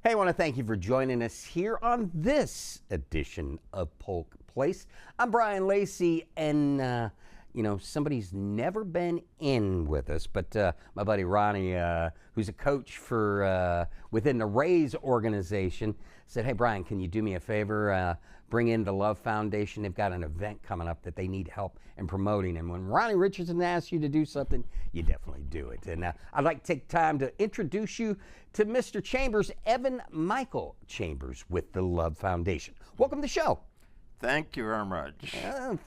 Hey, I want to thank you for joining us here on this edition of Polk Place. I'm Brian Lacey, and somebody's never been in with us, but my buddy Ronnie, who's a coach for within the Rays organization, said, "Hey, Brian, can you do me a favor? Bring in the Love Foundation. They've got an event coming up that they need help in promoting. And when Ronnie Richardson asks you to do something, you definitely do it." And I'd like to take time to introduce you to Mr. Chambers, Evan Michael Chambers with the Love Foundation. Welcome to the show. Thank you very much.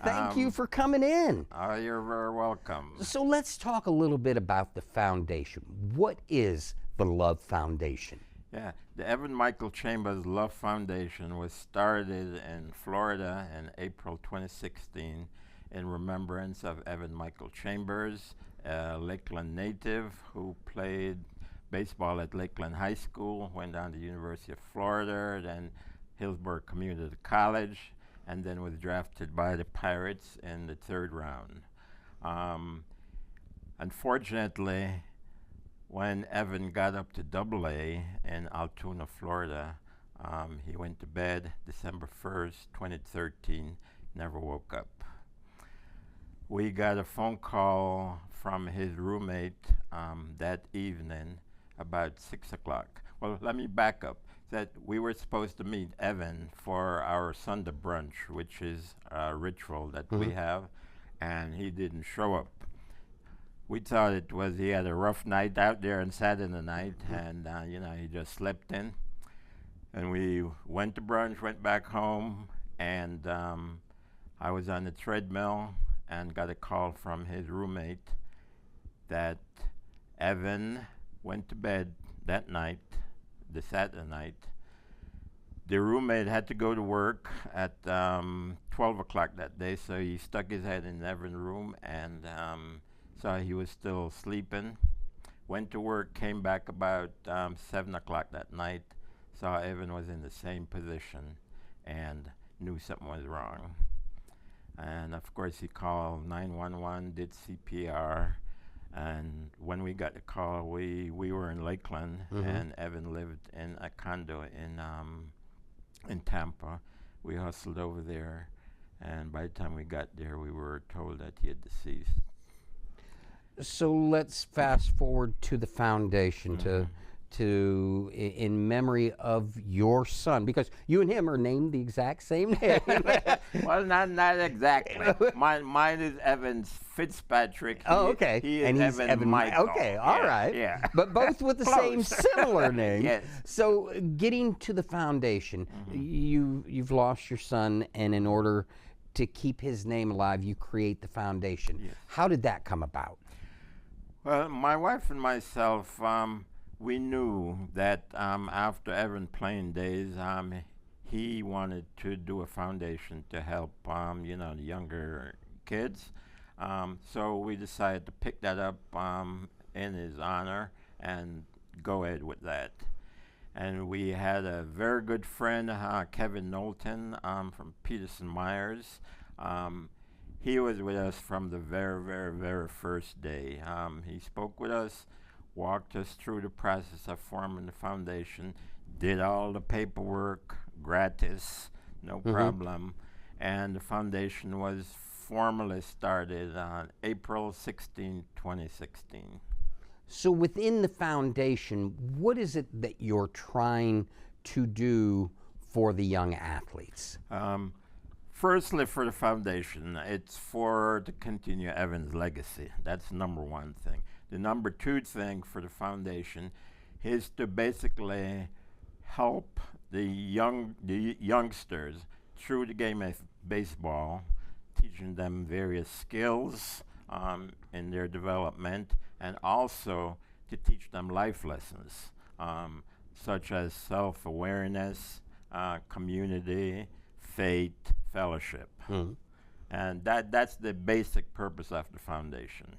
Thank you for coming in. You're very welcome. So let's talk a little bit about the foundation. What is the Love Foundation? Yeah, the Evan Michael Chambers L.O.V.E. Foundation was started in Florida in April 2016 in remembrance of Evan Michael Chambers, a Lakeland native who played baseball at Lakeland High School, went down to the University of Florida, then Hillsborough Community College, and then was drafted by the Pirates in the third round. Unfortunately, when Evan got up to AA in Altoona, Florida, he went to bed December 1st, 2013, never woke up. We got a phone call from his roommate that evening about 6 o'clock. Well, let me back up. That we were supposed to meet Evan for our Sunday brunch, which is a ritual that we have, and he didn't show up. We thought it was he had a rough night out there on Saturday night, and he just slept in. And we went to brunch, went back home, and I was on the treadmill and got a call from his roommate that Evan went to bed that night, the Saturday night. The roommate had to go to work at 12 o'clock that day, so he stuck his head in Evan's room and saw he was still sleeping. Went to work, came back about 7 o'clock that night, saw Evan was in the same position and knew something was wrong. And of course he called 911, did CPR, and when we got the call, we were in Lakeland, and Evan lived in a condo in Tampa. We hustled over there, and by the time we got there, we were told that he had deceased. So let's fast forward to the foundation, to in memory of your son, because you and him are named the exact same name. Well, not exactly. Mine is Evans Fitzpatrick. Oh, okay. He is and he's Evan Michael. Okay, all right. Yeah. But both with the same similar name. Yes. So getting to the foundation, you've lost your son, and in order to keep his name alive, you create the foundation. Yes. How did that come about? Well, my wife and myself, we knew that after Evan's playing days, he wanted to do a foundation to help, the younger kids. So we decided to pick that up in his honor and go ahead with that. And we had a very good friend, Kevin Knowlton from Peterson Myers. He was with us from the very, very, very first day. He spoke with us, walked us through the process of forming the foundation, did all the paperwork, gratis, no problem. And the foundation was formally started on April 16, 2016. So within the foundation, what is it that you're trying to do for the young athletes? Firstly, for the foundation, it's to continue Evan's legacy. That's number one thing. The number two thing for the foundation is to basically help the youngsters through the game of baseball, teaching them various skills in their development, and also to teach them life lessons, such as self-awareness, community, faith, fellowship. And that's the basic purpose of the foundation.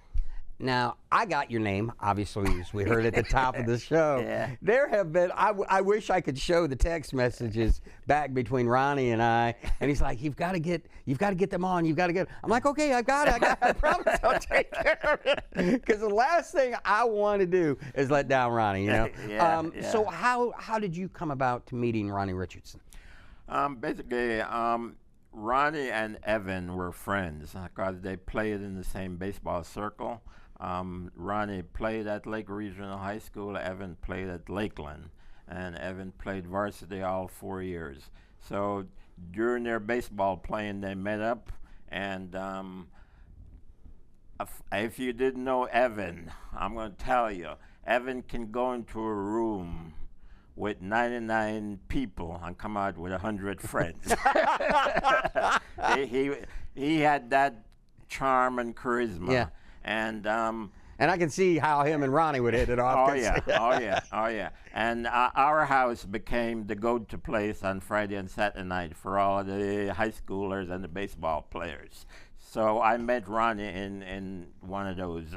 Now, I got your name, obviously, as we heard at the top of the show. Yeah. There have been, I wish I could show the text messages back between Ronnie and I, and he's like, you've got to get them on, you've got to get, I'm like, okay, I got it, I promise I'll take care of it. Because the last thing I want to do is let down Ronnie, you know? Yeah. So how did you come about to meeting Ronnie Richardson? Basically, Ronnie and Evan were friends because they played in the same baseball circle. Ronnie played at Lake Regional High School. Evan played at Lakeland, and Evan played varsity all 4 years. So during their baseball playing, they met up. And if you didn't know Evan, I'm going to tell you, Evan can go into a room with 99 people and come out with 100 friends. he had that charm and charisma. Yeah. And I can see how him and Ronnie would hit it off. oh yeah. And our house became the go-to place on Friday and Saturday night for all the high schoolers and the baseball players. So I met Ronnie in one of those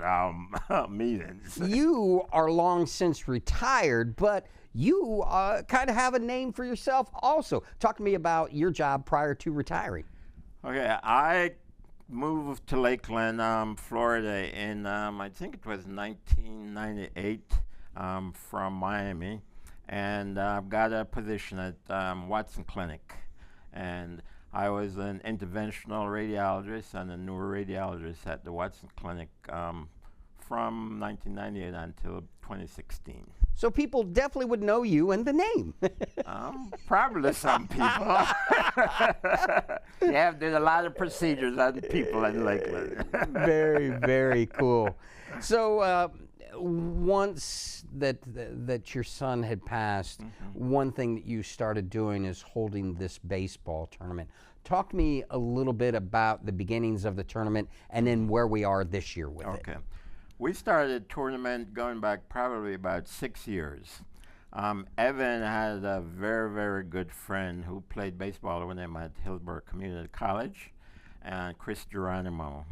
meetings. You are long since retired, but you kind of have a name for yourself also. Talk to me about your job prior to retiring. Okay, I moved to Lakeland, Florida in, I think it was 1998 from Miami, and got a position at Watson Clinic. And I was an interventional radiologist and a neuroradiologist at the Watson Clinic from 1998 until 2016. So people definitely would know you and the name. Probably some people. Yeah, did a lot of procedures on people in Lakeland. Very, very cool. So once that your son had passed, one thing that you started doing is holding this baseball tournament. Talk to me a little bit about the beginnings of the tournament and then where we are this year with it. Okay. We started tournament going back probably about 6 years. Evan had a very, very good friend who played baseball with him at Hillsborough Community College, and Chris Geronimo.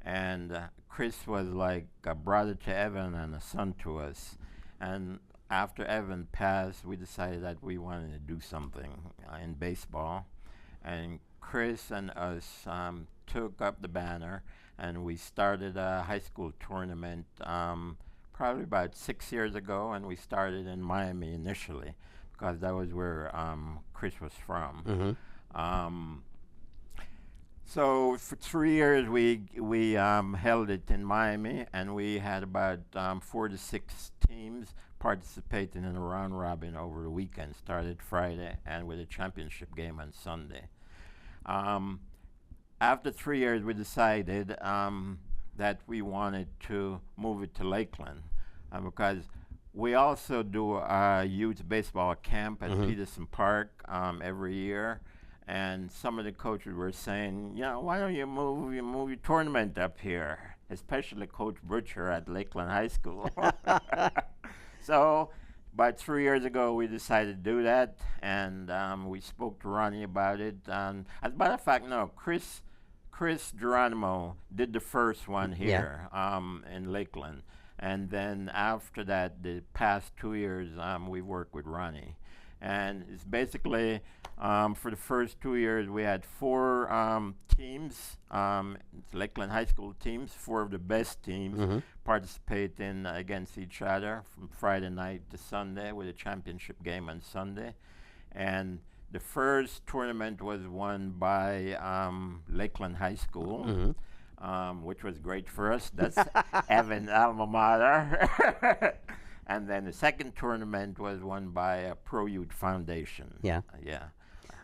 And Chris was like a brother to Evan and a son to us. And after Evan passed, we decided that we wanted to do something in baseball. And Chris and us took up the banner, and we started a high school tournament probably about 6 years ago, and we started in Miami initially because that was where Chris was from. So for 3 years we held it in Miami, and we had about 4 to 6 teams participating in a round robin over the weekend. Started Friday and with a championship game on Sunday. After 3 years, we decided that we wanted to move it to Lakeland because we also do a youth baseball camp at Peterson Park every year. And some of the coaches were saying, you know, why don't you move your tournament up here, especially Coach Butcher at Lakeland High School. So about 3 years ago, we decided to do that, and we spoke to Ronnie about it. And as a matter of fact, no, Chris Geronimo did the first one here in Lakeland. And then after that, the past 2 years, we worked with Ronnie. And it's basically, for the first 2 years, we had 4 teams, Lakeland High School teams, 4 of the best teams participate in against each other from Friday night to Sunday with a championship game on Sunday. And the first tournament was won by Lakeland High School, which was great for us. That's Evan's alma mater. And then the second tournament was won by a Pro Youth Foundation. Yeah. Yeah.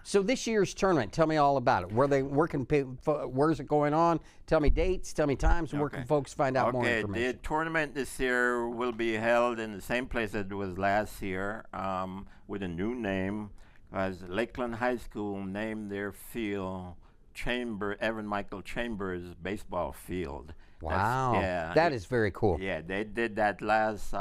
So this year's tournament, tell me all about it. Where's it going on? Tell me dates, tell me times, and where can folks find out more information? The tournament this year will be held in the same place that it was last year with a new name, because Lakeland High School named their field Evan Michael Chambers Baseball Field. Wow. That is very cool. Yeah, they did that last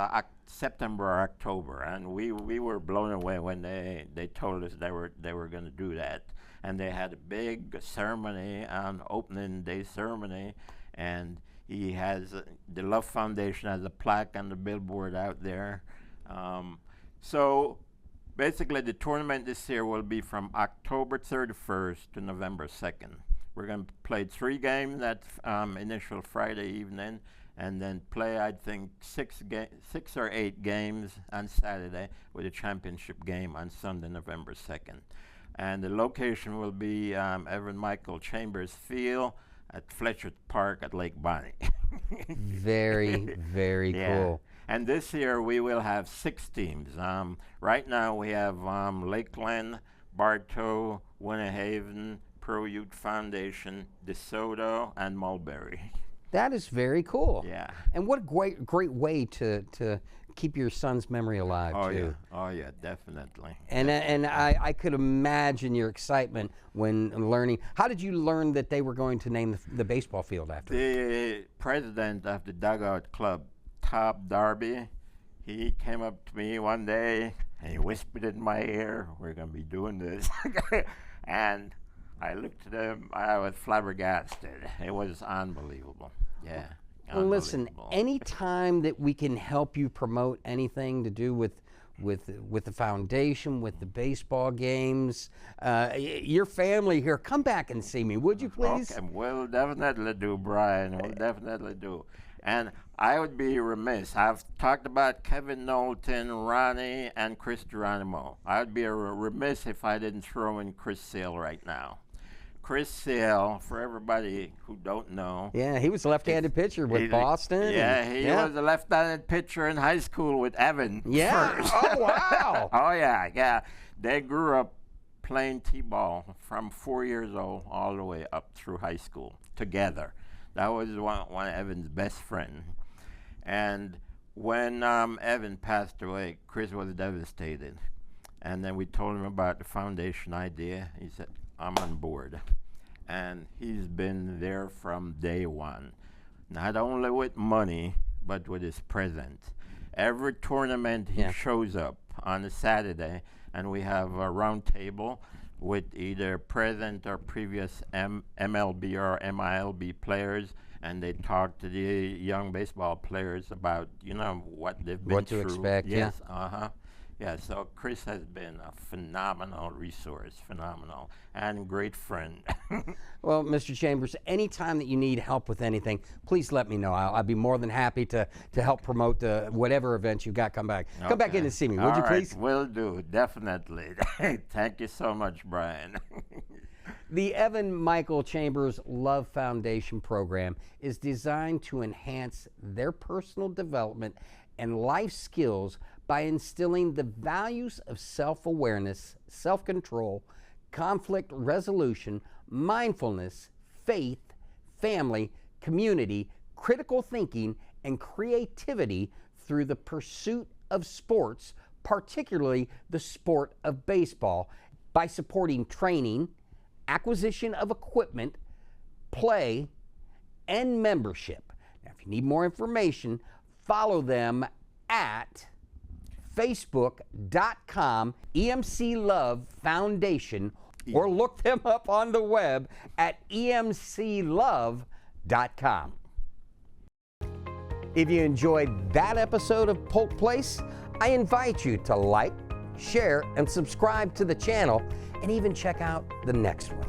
September or October, and we were blown away when they told us they were going to do that. And they had a big ceremony, opening day ceremony, and He has the Love Foundation has a plaque on the billboard out there. So basically, the tournament this year will be from October 31st to November 2nd. We're going to play 3 games that initial Friday evening, and then play, I think, 6 or 8 games on Saturday, with a championship game on Sunday, November 2nd. And the location will be Evan Michael Chambers Field at Fletcher Park at Lake Bonnie. Very, very cool. And this year we will have 6 teams. Right now we have Lakeland, Bartow, Winter Haven, Pro Youth Foundation, DeSoto, and Mulberry. That is very cool. Yeah. And what a great way to keep your son's memory alive, too. Yeah. Oh, yeah, definitely. And I could imagine your excitement when learning. How did you learn that they were going to name the baseball field after you? The president of the Dugout Club, Todd Darby, he came up to me one day and he whispered in my ear, "We're going to be doing this." And I looked at him, I was flabbergasted. It was unbelievable. Yeah. Well, listen, anytime that we can help you promote anything to do with the foundation, with the baseball games, your family here, come back and see me, would you please? Okay, we'll definitely do, Brian. We'll definitely do. And I would be remiss. I've talked about Kevin Knowlton, Ronnie, and Chris Geronimo. I would be remiss if I didn't throw in Chris Sale right now. Chris Sale, for everybody who don't know. Yeah, he was a left-handed pitcher with Boston. Yeah, he was a left-handed pitcher in high school with Evan. Yeah. First. Oh, wow. Oh, yeah. They grew up playing t-ball from 4 years old all the way up through high school together. That was one of Evan's best friends. And when Evan passed away, Chris was devastated. And then we told him about the foundation idea. He said, "I'm on board." And he's been there from day one, not only with money, but with his presence. Every tournament he shows up on a Saturday, and we have a round table with either present or previous MLB or MILB players, and they talk to the young baseball players about, what they've been through. What to expect, yes, Yeah, so Chris has been a phenomenal resource, and great friend. Well, Mr. Chambers, anytime that you need help with anything, please let me know. I'll be more than happy to help promote whatever events you've got. Come back in and see me, would you please? Will do, definitely. Thank you so much, Brian. The Evan Michael Chambers L.O.V.E. Foundation program is designed to enhance their personal development and life skills by instilling the values of self-awareness, self-control, conflict resolution, mindfulness, faith, family, community, critical thinking, and creativity through the pursuit of sports, particularly the sport of baseball, by supporting training, acquisition of equipment, play, and membership. Now, if you need more information, follow them at facebook.com EMC L.O.V.E. Foundation, or look them up on the web at emclove.com. If you enjoyed that episode of Polk Place, I invite you to like, share, and subscribe to the channel, and even check out the next one.